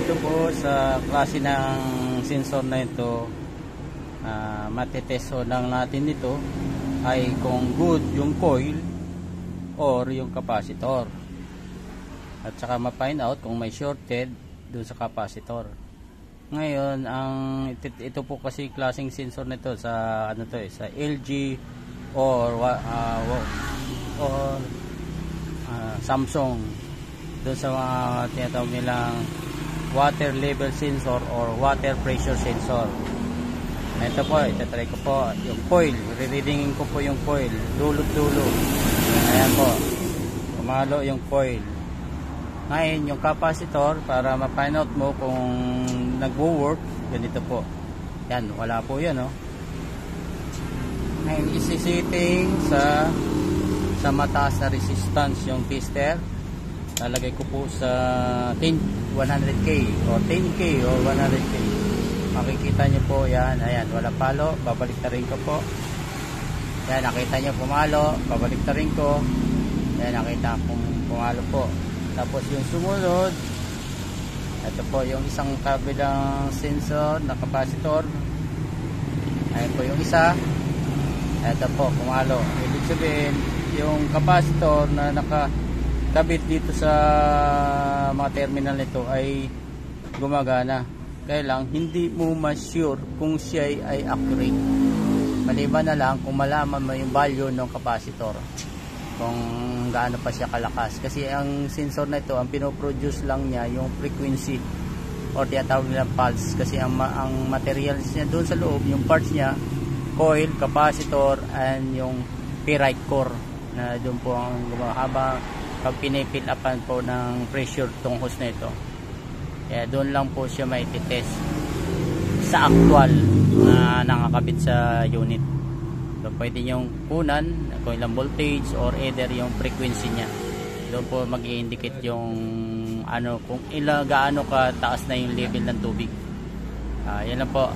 dito po sa klase ng sensor na ito, matitest lang natin ito ay kung good yung coil or yung capacitor, at saka ma-find out kung may shorted dun sa capacitor. Ngayon, ito po kasi klaseng sensor nito sa sa LG or Samsung, doon sa mga tinatawag nilang water level sensor or water pressure sensor. Ito po, itatry ko po yung coil, re-readingin ko po yung coil, dulo-dulo. Ayan po, kumalo yung coil. Ngayon, yung capacitor, para ma-find out mo kung nagwo-work, ganito po. Yan, wala po yan, oh. Ngayon, isi-setting sa mataas na resistance yung tester. Lalagay ko po sa 100K or 10K or 100K. Makikita nyo po yan. Ayan, wala palo. Babalik na rin ko po. Yan, nakita nyo pumalo. Babalik na rin ko. Yan, nakita kong pumalo po. Tapos yung sumunod, ito po yung isang kabilang sensor na capacitor. Ayan po yung isa. Ito po, pumalo. Ibig sabihin, yung capacitor na nakakabit dito sa mga terminal nito ay gumagana. Kaya lang, hindi mo ma-sure kung siya ay accurate. Maliban na lang kung malaman mo yung value ng capacitor, kung gaano pa siya kalakas. Kasi ang sensor na ito, ang pinoproduce lang niya yung frequency or tinatawag nilang pulse. Kasi ang materials niya doon sa loob, yung parts niya, coil, capacitor, and yung ferrite core, na doon po ang gumahaba pag pinipill upan po ng pressure tong hose na ito. Kaya doon lang po siya maititest sa actual na nakakabit sa unit. So pwede nyong kunan kung ilang voltage or either yung frequency nya. Doon po mag-i-indicate yung kung gaano ka taas na yung level ng tubig. Yan lang po.